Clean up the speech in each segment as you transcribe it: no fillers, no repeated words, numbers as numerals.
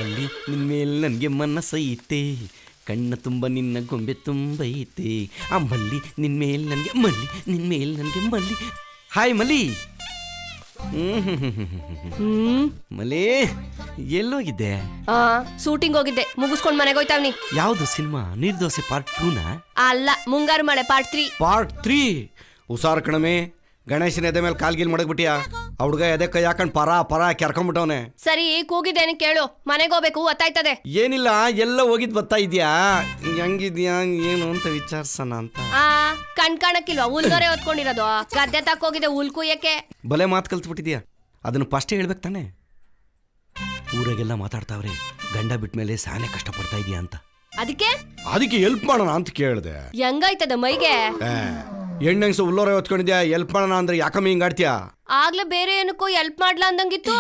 ಮಲ್ಲಿ ನಿನ್ ಮೇಲೆ ನನಗೆ ಮನಸ್ಸೈತೆ, ಕಣ್ಣ ತುಂಬ ನಿನ್ನ ಗೊಂಬೆ ತುಂಬೈತೆ. ಆ ಮಲ್ಲಿ ನಿನ್ ಮೇಲೆ ನನಗೆ ಮಲ್ಲಿ, ನಿನ್ ಮೇಲೆ ನನಗೆ ಮಲ್ಲಿ. ಹಾಯ್ ಮಲ್ಲಿ. ಮಲ್ಲಿ ಎಲ್ಲೋಗಿದ್ದೆ? ಶೂಟಿಂಗ್ ಹೋಗಿದ್ದೆ, ಮುಗಿಸ್ಕೊಂಡ್ ಮನೆಗೆ ಹೋಯ್ತಾವ್ನಿ. ಯಾವ್ದು ಸಿನಿಮಾ? ನಿರ್ದೋಸೆ ಪಾರ್ಟ್ 2 ಅಲ್ಲ, ಮುಂಗಾರು ಮಳೆ ಪಾರ್ಟ್ 3. ಪಾರ್ಟ್ 3 ಹುಷಾರ್ ಕಣಮೆ. ಗಣೇಶನ ಎದೆ ಮೇಲೆ ಕಾಲ್ಗಿಲ್ ಮಡಗ್ಬಿಟ್ಟಿಯಾ? ಆ ಹುಡ್ಗ ಎದೆ ಕೈ ಹಾಕೊಂಡ್ ಪರ ಕೆರ್ಕೊಂಡ್ಬಿಟ್ಟವನೆ. ಸರಿ, ಕೂಗಿದ್ದೇನೆ ಕೇಳು, ಮನೆಗೆ ಹೋಗ್ಬೇಕು, ಗೊತ್ತಾಯ್ತದೆ. ಏನಿಲ್ಲ, ಎಲ್ಲ ಹೋಗಿದ್ ಬರ್ತಾ ಇದ್ಯಾ? ಹೆಂಗಿದ್ಯಾ ಏನು ಅಂತ ವಿಚಾರ್ಸೋಣ ಅಂತ. ಕಣ್ ಕಾಣಕ್ಕಿಲ್ವಾ? ಹುಲ್ದೋರೆ ಹೊತ್ಕೊಂಡಿರೋದು. ಗದ್ದೆ ತಕ್ಕೋಗಿದೆ ಹುಲ್ ಕುಯ್ಯಕ್ಕೆ. ಬಲೆ ಮಾತು ಕಲ್ತ್ಬಿಟ್ಟಿದ್ಯಾ? ಅದನ್ನು ಫಸ್ಟೇ ಹೇಳ್ಬೇಕು ತಾನೆ. ಊರಾಗೆಲ್ಲ ಮಾತಾಡ್ತಾವ್ರೆ ಗಂಡ ಬಿಟ್ಮೇಲೆ ಸಾನೆ ಕಷ್ಟ ಪಡ್ತಾ ಇದೀಯಾ ಅಂತ. ಅದಕ್ಕೆ ಹೆಲ್ಪ್ ಮಾಡೋಣ ಅಂತ ಕೇಳಿದೆ. ಹೆಂಗಾಯ್ತದ ಮೈಗೆ? ಹೆಣ್ಣಂಗ್ಸು ಹುಲ್ಲೋರೆ ಹೊತ್ಕೊಂಡಿದ್ಯಾ, ಹೆಲ್ಪ್ ಮಾಡೋಣ ಅಂದ್ರೆ ಯಾಕಮ್ಮ ಹಿಂಗಾಡ್ತೀಯಾ? ಆಗ್ಲೇ ಬೇರೆ ಏನಕ್ಕೂ ಹೆಲ್ಪ್ ಮಾಡ್ಲಾ ಅಂದಂಗಿತ್ತು.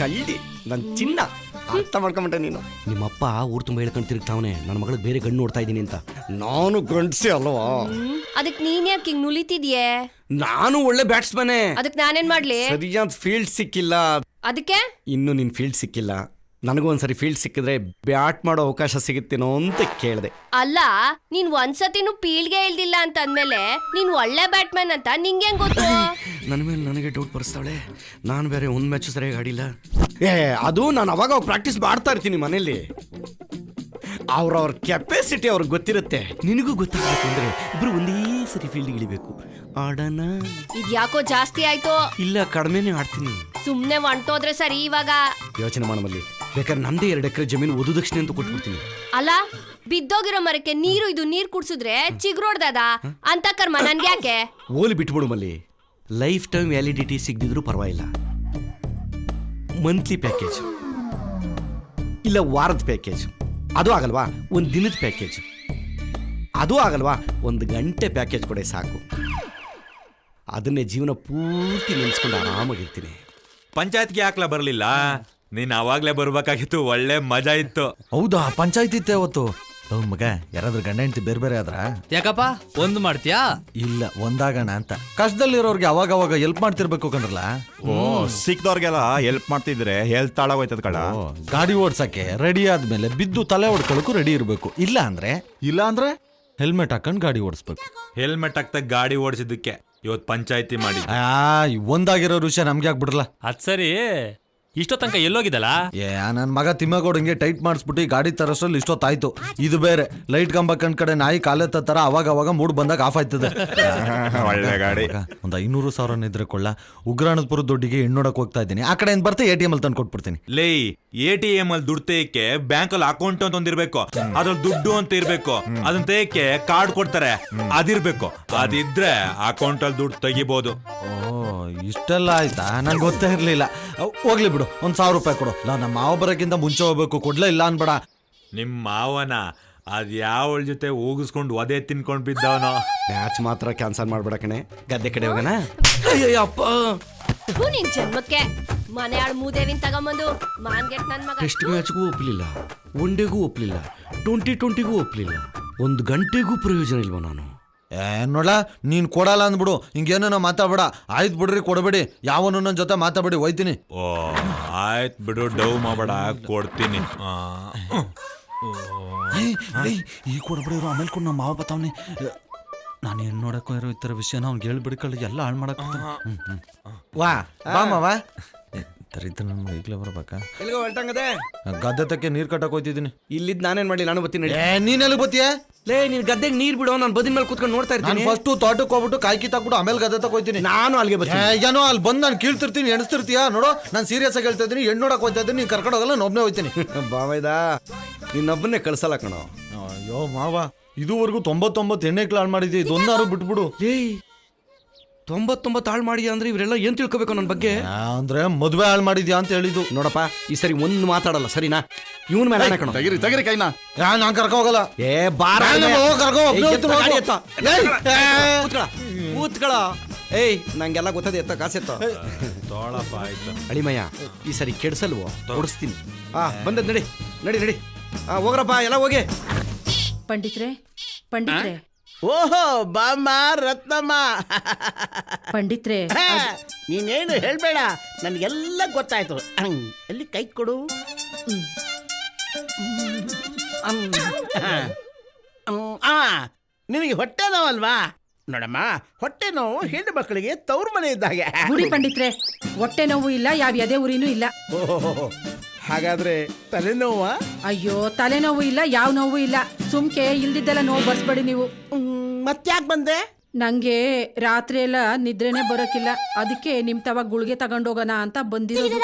ಕಳ್ಳಿ ನನ್ ಚಿನ್ನ, ಅರ್ಥ ಮಾಡ್ಕೊಂಬಿಟ್ಟೆ ನೀನು. ನಿಮ್ಮಪ್ಪ ಊರ್ ತುಂಬ ಹೇಳ್ಕೊಂಡು ತಿರುಗ್ತಾವನೆ ನನ್ನ ಮಗಳಿಗೆ ಬೇರೆ ಗಂಡು ನೋಡ್ತಾ ಇದ್ದೀನಿ ಅಂತ. ನಾನು ಗಂಡ್ಸೆ ಅಲ್ವಾ? ಅದಕ್ ನೀನ್ ಯಾಕೆ ಹಿಂಗ್ ನುಲಿತಿದ್ಯೆ? ನಾನು ಒಳ್ಳೆ ಬ್ಯಾಟ್ಸ್ಮನ್. ಅದಕ್ ನಾನೇನ್ ಮಾಡ್ಲಿ? ಸರಿಯಾದ ಫೀಲ್ಡ್ ಸಿಕ್ಕಿಲ್ಲ. ಅದಕ್ಕೆ ಇನ್ನು ನಿನ್ ಫೀಲ್ಡ್ ಸಿಕ್ಕಿಲ್ಲ. ನನಗೂ ಒಂದ್ಸರಿ ಫೀಲ್ಡ್ ಸಿಕ್ಕಿದ್ರೆ ಬ್ಯಾಟ್ ಮಾಡೋ ಅವಕಾಶ ಸಿಗುತ್ತೇನೋ ಅಂತ ಕೇಳಿದೆ. ಅಲ್ಲ, ನೀನ್ ಒಂದ್ಸತಿನೂ ಫೀಲ್ಡ್ಗೆ ಇಳ್ದಿಲ್ಲ ಅಂತ ಅಂದ್ಮೇಲೆ ನೀನ್ ಒಳ್ಳೆ ಬ್ಯಾಟ್ಮನ್ ಅಂತ ನಿಂಗೆ ಹೆಂಗ್ ಗೊತ್ತು? ನನ್ನ ಮೇಲೆ ನನಗೆ ಡೌಟ್ ಬರ್ಸ್ತಾವಳೆ. ನಾನು ಬೇರೆ ಒಂದ್ ಮ್ಯಾಚ್ ಸರಿಯಾಗಿ ಆಡಿಲ್ಲ. ಅದು ನಾನು ಅವಾಗ ಪ್ರಾಕ್ಟೀಸ್ ಮಾಡ್ತಾ ಇರ್ತೀನಿ ಮನೇಲಿ. ಅವ್ರವ್ರ ಕೆಪಾಸಿಟಿ ಅವ್ರಿಗೆ ಗೊತ್ತಿರುತ್ತೆ. ನಿನಗೂ ಗೊತ್ತಾಗಬೇಕು ಅಂದ್ರೆ ಇಬ್ರು ಒಂದೇ ಸರಿ ಫೀಲ್ಡ್ ಇಳಿಬೇಕು. ಆಡೋಣ? ಇದ್ಯಾಕೋ ಜಾಸ್ತಿ ಆಯ್ತು. ಇಲ್ಲ, ಕಡಿಮೆನೇ ಆಡ್ತೀನಿ. ಸುಮ್ನೆ ಹೊಂಟೋದ್ರೆ ಸರಿ. ಇವಾಗ ಯೋಚನೆ ಮಾಡಮಲ್ಲಿ, ಬೇಕಾದ್ರೆ ನಂದೇ 2 ಎಕರೆ ಜಮೀನು ಓದು ದಕ್ಷಿಣೆ ಅಂತ ಕೊಟ್ಬಿಡ್ತೀನಿ. ಅಲ್ಲ, ಬಿದ್ದೋಗಿರೋ ಮರಕ್ಕೆ ನೀರ್ ಕುಡ್ಸಿದ್ರೆ ಚಿಗ್ರೋಡ್ದದ ಅಂತ ಕರ್ಮ ನನ್ಗೆ ಯಾಕೆ? ಓಲಿ ಬಿಟ್ಬಿಡು ಮಲ್ಲಿ. ಲೈಫ್ ಟೈಮ್ ವ್ಯಾಲಿಡಿಟಿ ಸಿಗದಿದ್ರು ಪರವಾಗಿಲ್ಲ. ಮಂತ್ಲಿ ಪ್ಯಾಕೇಜ್ ಇಲ್ಲ ವಾರದ ಪ್ಯಾಕೇಜ್, ಅದು ಆಗಲ್ವಾ? ಒಂದು ದಿನದ ಪ್ಯಾಕೇಜ್, ಅದು ಆಗಲ್ವಾ? 1 ಗಂಟೆ ಪ್ಯಾಕೇಜ್ ಕೊಡೆ ಸಾಕು. ಅದನ್ನೇ ಜೀವನ ಪೂರ್ತಿ ನೆನೆಸ್ಕೊಂಡು ಆರಾಮಾಗಿರ್ತೀನಿ. ಪಂಚಾಯತ್ಗೆ ಯಾಕ್ಲ ಬರಲಿಲ್ಲ? ನೀನ್ ಅವಾಗ್ಲೇ ಬರ್ಬೇಕಾಗಿತ್ತು, ಒಳ್ಳೆ ಮಜಾ ಇತ್ತು. ಹೌದಾ? ಪಂಚಾಯತ್ ಇತ್ತೆ ಅವತ್ತು. ಮಗ, ಯಾರಾದ್ರೂ ಗಂಡ ಹೆಂಡತಿ ಬೇರೆ ಬೇರೆ ಆದ್ರ? ಯಾಕಪ್ಪ ಒಂದು ಮಾಡ್ತೀಯಾ? ಇಲ್ಲ, ಒಂದಾಗಣ ಅಂತ. ಕಷ್ಟದಲ್ಲಿರೋರ್ಗೆ ಅವಾಗ ಹೆಲ್ಪ್ ಮಾಡ್ತಿರ್ಬೇಕು ಕಣ್ರಲ್ಲ. ಸಿಕ್ದವ್ರಿಗೆಲ್ಲ ಹೆಲ್ಪ್ ಮಾಡ್ತಿದ್ರೆ ಹೆಲ್ತ್ ತಾಳಾಗೋಯ್ತದ ಕಡ. ಗಾಡಿ ಓಡ್ಸಕ್ಕೆ ರೆಡಿ ಆದ್ಮೇಲೆ ಬಿದ್ದು ತಲೆ ಹೊಡ್ಕೊಳಕ್ಕೂ ರೆಡಿ ಇರ್ಬೇಕು. ಇಲ್ಲ ಅಂದ್ರೆ ಹೆಲ್ಮೆಟ್ ಹಾಕೊಂಡ್ ಗಾಡಿ ಓಡಿಸ್ಬೇಕು. ಹೆಲ್ಮೆಟ್ ಹಾಕ್ತಾ ಗಾಡಿ ಓಡಿಸಿದ್ದಕ್ಕೆ ಇವತ್ತು ಪಂಚಾಯತಿ ಮಾಡಿ. ಒಂದಾಗಿರೋ ವಿಷಯ ನಮ್ಗೆ ಆಗ್ಬಿಡ್ರಲ್ಲ. ಅದ್ ಸರಿ, ಇಷ್ಟೋ ತನಕ ಎಲ್ಲೋಗಿದ್ದಲ್ಲ? ನನ್ ಮಗ ತಿಮ್ಮಗೌಡಂಗೆ ಟೈಟ್ ಮಾಡಿಸ್ಬಿಟ್ಟು ಗಾಡಿ ತರಷ್ಟ್ರಲ್ಲಿ ಇಷ್ಟೊತ್ತಾಯ್ತು. ಇದು ಬೇರೆ ಲೈಟ್ ಕಂಬ ಕಡೆ ನಾಯಿ ಕಾಲೆತ್ತ ತರ ಅವಾಗ ಮೂಡ್ ಬಂದಾಗ ಆಫ್ ಆಯ್ತದೆ. ಒಳ್ಳೆ ಗಾಡಿ. ಒಂದ್ 500,000 ಇದ್ರೆ ಕೊಳ್ಳ. ಉಗ್ರಾಣಪುರ ದುಡ್ಡಿಗೆ ಹೆಣ್ಣೋಡಕ್ ಹೋಗ್ತಾ ಇದ್ದೀನಿ. ಆ ಕಡೆ ಬರ್ತೆ ATM ಅಲ್ಲಿ ತಂದು ಕೊಟ್ಬಿಡ್ತೀನಿ. ಲೇ, ATM ಅಲ್ಲಿ ದುಡ್ಡು ತೆಯಕ್ಕೆ ಬ್ಯಾಂಕ್ ಅಲ್ಲಿ ಅಕೌಂಟ್ ಅಂತ ಒಂದಿರ್ಬೇಕು, ಅದ್ರಲ್ಲಿ ದುಡ್ಡು ಅಂತ ಇರ್ಬೇಕು. ಅದನ್ನ ತೆಯಕ್ಕೆ ಕಾರ್ಡ್ ಕೊಡ್ತಾರೆ, ಅದಿರ್ಬೇಕು. ಅದಿದ್ರೆ ಅಕೌಂಟ್ ಅಲ್ಲಿ ದುಡ್ಡು ತೆಗಿಬಹುದು. ಇಷ್ಟೆಲ್ಲ ಆಯ್ತಾ? ನಂಗೆ ಗೊತ್ತೇ ಇರ್ಲಿಲ್ಲ. ಹೋಗ್ಲಿ ಬಿಡು, 1,000 ರೂಪಾಯಿ ಕೊಡು. ನಮ್ಮ ಮಾವ ಬರೋಕ್ಕಿಂತ ಮುಂಚೆ ಹೋಗ್ಬೇಕು. ಕೊಡ್ಲೇ ಇಲ್ಲ ಅನ್ಬೇಡ. ನಿಮ್ ಮಾವನ ಅದ್ ಯಾವಳ ಜೊತೆ ಹೋಗಿಸ್ಕೊಂಡು ಒದೆ ತಿನ್ಕೊಂಡ್ ಬಿದ್ದವನೋ. ಮ್ಯಾಚ್ ಮಾತ್ರ ಕ್ಯಾನ್ಸಲ್ ಮಾಡ್ಬೇಡ ಕಣೆ, ಗದ್ದೆ ಕಡೆ ಹೋಗೋಣ. ಅಪ್ಪ, ನಿನ್ ಜನ್ಮಕ್ಕೆ ಮನೆ ಆಳ್ ಮೂದೇವಿನ್ ತಗೊಂಬಂದು ಮಾನ್ಗೆಟ್ ನನ್ ಮಗ. ಟೆಸ್ಟ್ ಮ್ಯಾಚ್ಗೂ ಒಪ್ಲಿಲ್ಲ, ಒನ್ ಡೇಗೂ ಒಪ್ಲಿಲ್ಲ, 2020ಗೂ ಒಪ್ಲಿಲ್ಲ, 1 ಗಂಟೆಗೂ ಪ್ರಯೋಜನ ಇಲ್ವ ನಾನು? ನೋಡ, ನೀನ್ ಕೊಡಲ್ಲ ಅಂದ್ಬಿಡು. ಹಿಂಗೇನೋ ಮಾತಾಡ್ಬೇಡ. ಆಯ್ತು ಬಿಡ್ರಿ, ಕೊಡಬೇಡಿ. ಯಾವನು ನನ್ನ ಜೊತೆ ಮಾತಾಡ್ಬೇಡಿ, ಹೋಯ್ತೀನಿ. ಆಯ್ತು ಬಿಡು, ಡವ್ ಮಾಡಬೇಡ, ಕೊಡ್ತೀನಿ. ಈ ಕೊಡಬೇಡಿ, ಆಮೇಲೆ ಕೊಡು. ನಮ್ಮ ಮಾವ ಬತ್ತಾವನೆ. ನಾನು ಏನ್ ನೋಡಕ್ಕೋ ಇರೋ ಈ ಥರ ವಿಷಯನ ಅವ್ನಿಗೆ ಹೇಳ್ಬಿಡ್ಕೊಳ್ಳಿ, ಎಲ್ಲ ಹಾಳು ಮಾಡಕ್. ವಾ ಬಾ ಮಾವ. ತರಿತ ನಮ್ಗೆ ಈಗಲೇ ಬರ್ಬೇಕಾ? ಎಲ್ಲಿಗೋ ಹೊರಟಂಗದೆ? ಗದ್ದೆ ತಕ್ಕೆ ನೀರ್ ಕಟ್ಟಕ್ ಹೋಯ್ತಿದ್ದೀನಿ. ಇಲ್ಲಿದ್ದು ನಾನೇನ್ ಮಾಡಿ? ನಾನು ಬರ್ತೀನಿ. ನೀನೆಲ್ಲಿ ಬತ್ತೀಯ? ಲೇ, ನೀನ್ ಗದ್ದೆಗೆ ನೀರ್ ಬಿಡೋ, ನಾನು ಬದಿನ ಮೇಲೆ ಕೂತ್ಕೊಂಡು ನೋಡ್ತಾ ಇರ್ತೀನಿ. ಫಸ್ಟ್ ತೋಟಕ್ಕೆ ಹೋಗ್ಬಿಟ್ಟು ಕಾಯಿ ಕಿತ್ತಾಕ್ಬಿಟ್ಟು ಆಮೇಲೆ ಗದ್ದೆ ತಕ ಹೋಯ್ತೀನಿ. ನಾನು ಅಲ್ಲಿಗೆ ಬರ್ತೀನಿ. ಏನೋ ಅಲ್ಲಿ ಬಂದು ನಾನು ಕೀಳ್ತಿರ್ತೀನಿ, ಎಣಿಸ್ತಿರ್ತೀಯ ನೋಡು. ನಾನು ಸೀರಿಯಸ್ ಆಗಿ ಹೇಳ್ತಾ ಇದ್ದೀನಿ. ಹೆಣ್ಣು ನೋಡಕ್ ಹೋಗ್ತಾ ಇದ್ದೀನಿ, ನೀನು ಕರ್ಕೊಂಡು ಹೋಗಲ್ಲ, ನಾನು ಒಬ್ಬನೇ ಹೋಯ್ತೀನಿ. ಬಾವೈದ, ನಿನ್ನೊಬ್ಬನ್ನೇ ಕಳ್ಸಲ್ಲ ಕಣೋ. ಅಯ್ಯೋ ಮಾವ, ಇದುವರೆಗೂ 99 ಹೆಣ್ಣೆಕ್ಳು ಹಾಳು ಮಾಡಿದ್ವಿ, ಇದೊಂದಾರು ಬಿಟ್ಬಿಡು. ಲೇ, 99 ಹಾಳು ಮಾಡಿ ಅಂದ್ರೆ ಇವರೆಲ್ಲ ಏನ್ ತಿಳ್ಕೊಬೇಕು ನನ್ನ ಬಗ್ಗೆ? ಅಂದ್ರೆ ಮದುವೆ ಹಾಳು ಮಾಡಿದ್ಯಾ ಅಂತ ಹೇಳಿದ್ದು. ನೋಡಪ್ಪ, ಈ ಸರಿ ಒಂದು ಮಾತಾಡಲ್ಲ, ಸರಿನಾ? ಇವನ್ ಮೇಲೆ ಕಣೋ. ತೆಗಿರಿ ಕೈನಾ. ನಾನು ಕರ್ಕೊ ಹೋಗಲ್ಲ. ಬಾರ ಕೂತ್ಕಳ. ಏಯ್, ನಂಗೆಲ್ಲ ಗೊತ್ತದೆ, ಎತ್ತ ಕಾಸೆತ್ತ. ತೋಳಪ್ಪ, ಆಯ್ತು. ಅಳಿಮಯ್ಯ, ಈ ಸರಿ ಕೆಡ್ಸಲ್ವೋ? ಕೊಡಿಸ್ತೀನಿ. ಬಂದದ್ ನಡಿ ನಡಿ ನಡಿ. ಹೋಗ್ರಪ್ಪ, ಎಲ್ಲ ಹೋಗಿ. ಪಂಡಿತ್ರೆ, ಓಹೋ, ಬಾಮ್ಮ ರತ್ನಮ್ಮ. ಪಂಡಿತ್ರೆ, ನೀನೇನು ಹೇಳ್ಬೇಡ, ನನ್ಗೆಲ್ಲ ಗೊತ್ತಾಯ್ತು. ಅಲ್ಲಿ ಕೈ ಕೊಡು. ನಿನಗೆ ಹೊಟ್ಟೆ ನೋವಲ್ವಾ? ನೋಡಮ್ಮ, ಹೊಟ್ಟೆ ನೋವು ಹೆಣ್ಣು ಮಕ್ಕಳಿಗೆ ತವ್ರ ಮನೆ ಇದ್ದಾಗೆ. ಗುಡಿ ಪಂಡಿತ್ರೆ, ಹೊಟ್ಟೆ ನೋವು ಇಲ್ಲ, ಯಾವ ಎದೆ ಉರಿನೂ ಇಲ್ಲ. ಓಹೋ, ಹಾಗಾದ್ರೆ ತಲೆನೋವ? ಅಯ್ಯೋ, ತಲೆನೋವು ಇಲ್ಲ, ಯಾವ ನೋವು ಇಲ್ಲ. ಸುಮ್ಕೆ ಇಲ್ದಿದ್ದೆಲ್ಲ ನೋವು ಬರ್ಸ್ಬೇಡಿ ನೀವು. ಮತ್ತ್ಯಾಕ್ ಬಂದೆ? ನಂಗೆ ರಾತ್ರಿ ಎಲ್ಲ ನಿದ್ರೆನೆ ಬರೋಕಿಲ್ಲ, ಅದಕ್ಕೆ ನಿಮ್ ತವ ಗುಳಿಗೆ ತಗೊಂಡೋಗೋಣ ಅಂತ ಬಂದಿರೋದು.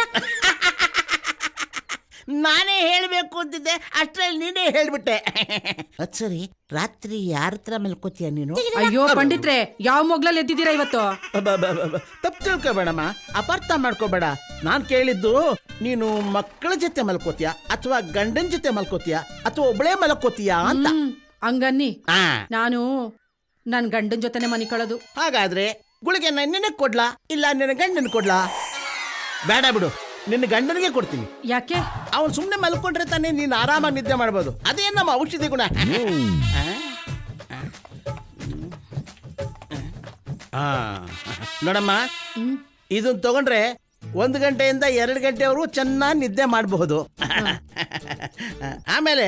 ನಾನೇ ಹೇಳ್ಬೇಕು ಅಂತಿದ್ದೆ, ಅಷ್ಟ್ರಲ್ಲಿ ನೀನೇ ಹೇಳ್ಬಿಟ್ಟೆ. ಅದ್ ಸರಿ, ರಾತ್ರಿ ಯಾರ ಹತ್ರ ಮಲ್ಕೋತೀಯ ನೀನು? ಅಯ್ಯೋ ಪಂಡಿತ್ರೆ, ಯಾವ ಮೊಗ್ಲಲ್ಲಿ ಎದ್ದಿದ್ದೀರಾ ಇವತ್ತು? ತಪ್ಪು ತಿಳ್ಕೊಬೇಡಮ್ಮ, ಅಪಾರ್ಥ ಮಾಡ್ಕೋಬೇಡ. ನಾನ್ ಕೇಳಿದ್ದು ನೀನು ಮಕ್ಕಳ ಜೊತೆ ಮಲ್ಕೋತೀಯ ಅಥವಾ ಗಂಡನ ಜೊತೆ ಮಲ್ಕೋತೀಯ ಅಥವಾ ಒಬ್ಳೇ ಮಲ್ಕೋತೀಯ ಅಂತ. ಹಂಗನ್ನಿ, ಆ, ನಾನು ನನ್ ಗಂಡನ್ ಜೊತೆನೆ ಮನಿ ಕಳೋದು. ಹಾಗಾದ್ರೆ ಗುಳಿಗೆ ನಿನಗೆ ಕೊಡ್ಲಾ ಇಲ್ಲ ನಿನ್ನ ಗಂಡನ ಕೊಡ್ಲಾ? ಬೇಡ ಬಿಡು, ನಿನ್ನ ಗಂಡನಿಗೆ ಕೊಡ್ತೀನಿ. ಯಾಕೆ? ಅವನು ಸುಮ್ಮನೆ ಮಲ್ಕೊಂಡ್ರೆ ತಾನೇ ನೀನು ಆರಾಮಾಗಿ ನಿದ್ದೆ ಮಾಡ್ಬೋದು. ಅದೇ ನಮ್ಮ ಔಷಧಿ ಗುಣ. ನೋಡಮ್ಮ, ಇದನ್ನ ತಗೊಂಡ್ರೆ 1 ಗಂಟೆಯಿಂದ 2 ಗಂಟೆವರೆಗೂ ಚೆನ್ನಾಗಿ ನಿದ್ದೆ ಮಾಡಬಹುದು. ಆಮೇಲೆ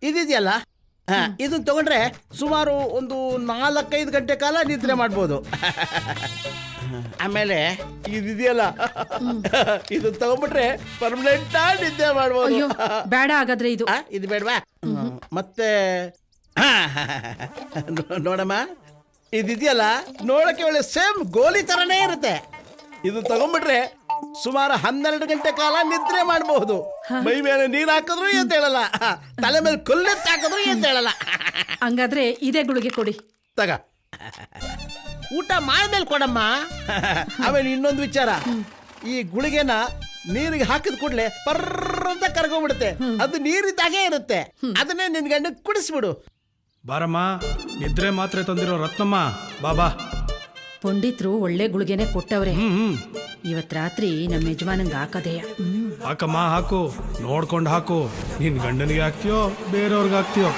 ಇದಿದೆಯಲ್ಲ, ಇದನ್ನ ತಗೊಂಡ್ರೆ ಸುಮಾರು ಒಂದು 4-5 ಗಂಟೆ ಕಾಲ ನಿದ್ರೆ ಮಾಡ್ಬೋದು. ಆಮೇಲೆ ಇದಿದೆಯಲ್ಲ, ಇದು ತಗೊಂಡ್ಬಿಟ್ರೆ ಪರ್ಮನೆಂಟ್ ನಿದ್ದೆ ಮಾಡ್ಬೋದು. ಅಯ್ಯೋ ಬೇಡ, ಹಾಗಾದ್ರೆ ಇದು ಇದು ಬೇಡವಾ? ಮತ್ತೆ ನೋಡಮ್ಮ, ಇದಿದೆಯಲ್ಲ, ನೋಡಕ್ಕೆ ಒಳ್ಳೆ ಸೇಮ್ ಗೋಲಿ ತರನೇ ಇರುತ್ತೆ. ಇದು ತಗೊಂಡ್ಬಿಟ್ರೆ ಸುಮಾರು 12 ಗಂಟೆ ಕಾಲ ನಿದ್ರೆ ಮಾಡಬಹುದು. ಮೈ ಮೇಲೆ ನೀರ್ ಹಾಕಿದ್ರು ಎದ್ದೇಳಲ್ಲ, ತಲೆ ಮೇಲೆ ಕೊಲ್ಲೆತ್ತು ಹಾಕಿದ್ರು ಎದ್ದೇಳಲ್ಲ. ಹಂಗಾದ್ರೆ ಇದೇ ಗುಳಿಗೆ ಕೊಡಿ. ತಗ, ಊಟ ಮಾಡಿದ್ಮೇಲೆ ಕೊಡಮ್ಮ. ಆಮೇಲೆ ಇನ್ನೊಂದು ವಿಚಾರ, ಈ ಗುಳಿಗೆನ ನೀರಿಗೆ ಹಾಕಿದ ಕೂಡಲೇ ಪರ್ರ ಅಂತ ಕರ್ಕೊಂಡ್ಬಿಡುತ್ತೆ. ಅದು ನೀರಿದ್ದಾಗೆ ಇರುತ್ತೆ. ಅದನ್ನೇ ನಿನ್ ಗಂಡ ಕುಡಿಸ್ಬಿಡು. ಬಾರಮ್ಮ, ನಿದ್ರೆ ಮಾತ್ರೆ ತಂದಿರೋ ರತ್ನಮ್ಮ, ಬಾಬಾ. ಪಂಡಿತ್ರು ಒಳ್ಳೆ ಗುಳಿಗೆನೆ ಕೊಟ್ಟವ್ರೆ. ಇವತ್ ರಾತ್ರಿ ನಮ್ಮ ಯಜಮಾನಂಗ ಹಾಕದೆಯ. ಹಾಕಮ್ಮ, ಹಾಕು, ನೋಡ್ಕೊಂಡು ಹಾಕು. ನಿನ್ ಗಂಡನಿಗೆ ಹಾಕ್ತಿಯೋ ಬೇರೆಯವ್ರಿಗೆ ಹಾಕ್ತಿಯೋ?